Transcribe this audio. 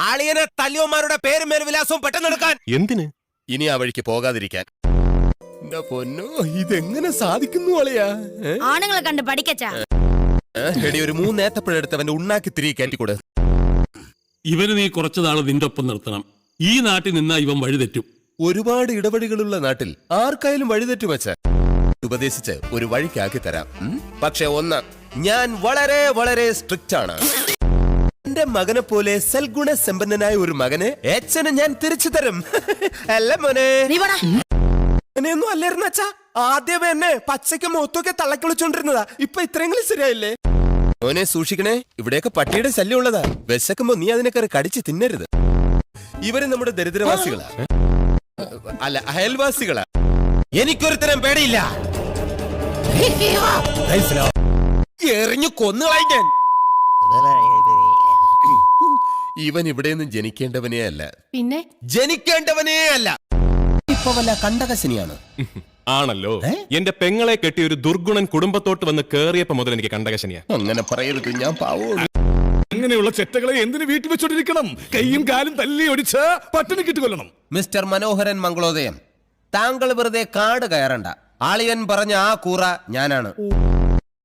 ആളിയനെ തല്ലിയോമാരുടെ പേരും മേൽവിലാസവും പെട്ടെന്ന് എടുക്കാൻ. എന്തിന്? ഇനി ആ വഴിക്ക് പോകാതിരിക്കാൻ. എന്റെ പൊന്നോ, ഇതെങ്ങനെ സാധിക്കുന്നു ആളിയാ? ആണുങ്ങളെ കണ്ട് പഠിക്കച്ചാ. എടി, ഒരു 3 ഏത്തപ്പഴെടുത്തവന്റെ ഉണ്ണാക്കി തിരികെ കയറ്റിക്കൂടെ. ഇവന് നീ കുറച്ചു നാള് നിന്റെ ഒപ്പം നിർത്തണം. ഈ നാട്ടിൽ നിന്നാ ഇവൻ വഴിതെറ്റും. ഒരുപാട് ഇടവഴികളുള്ള നാട്ടിൽ ആർക്കായാലും വഴിതെറ്റു വെച്ച ഉപദേശിച്ച് ഒരു വഴിക്കാക്കി തരാം. പക്ഷെ ഒന്ന്, ഞാൻ വളരെ വളരെ സ്ട്രിക്റ്റ് ആണ്. എന്റെ മകനെ പോലെ സൽഗുണ സമ്പന്നനായ ഒരു മകനെ അച്ഛന് ഞാൻ തിരിച്ചു തരും. അല്ല മോനെ, അങ്ങനെയൊന്നും അല്ലായിരുന്നു അച്ഛാ. ആദ്യം എന്നെ പച്ചയ്ക്ക് മുഖത്തൊക്കെ തള്ളക്കിളിച്ചോണ്ടിരുന്നതാ. ഇപ്പൊ ഇത്രയെങ്കിലും ശരിയായില്ലേ? മോനെ സൂക്ഷിക്കണേ, ഇവിടെയൊക്കെ പട്ടിയുടെ ശല്യം ഉള്ളതാ. വിശക്കുമ്പോ നീ അതിനെ കയറി കടിച്ച് തിന്നരുത്. ഇവര് നമ്മുടെ ദരിദ്രവാസികളാ, അല്ല അയൽവാസികളാ. എനിക്കൊരുത്തരം പേടിയില്ല. എറിഞ്ഞു കൊന്നുകളായിക്കാൻ. ഇവൻ ഇവിടെയൊന്നും ജനിക്കേണ്ടവനേ അല്ല, പിന്നെ ജനിക്കേണ്ടവനേ അല്ല. ഇപ്പൊ വല്ല കണ്ടകശനിയാണ്. ആണല്ലോ. എന്റെ പെങ്ങളെ കെട്ടി ഒരു ദുർഗുണൻ കുടുംബത്തോട്ട് വന്ന് കേറിയപ്പോ മുതൽ എനിക്ക് കണ്ടകശനിയാ. അങ്ങനെ പറയരുത്, ഞാൻ പാവോളൂ. അങ്ങനെയുള്ള ചെറ്റകളെ എന്തിനു വീട്ടിൽ വെച്ചോണ്ടിരിക്കണം? കൈയും കാലും തല്ലി ഒടിച്ച് പട്ടിണി കിട്ടുകൊല്ലണം. മിസ്റ്റർ മനോഹരൻ മംഗളോദയം, താങ്കൾ വെറുതെ കാട് കയറണ്ട. ആളിയൻ പറഞ്ഞ ആ കൂറ ഞാനാണ്.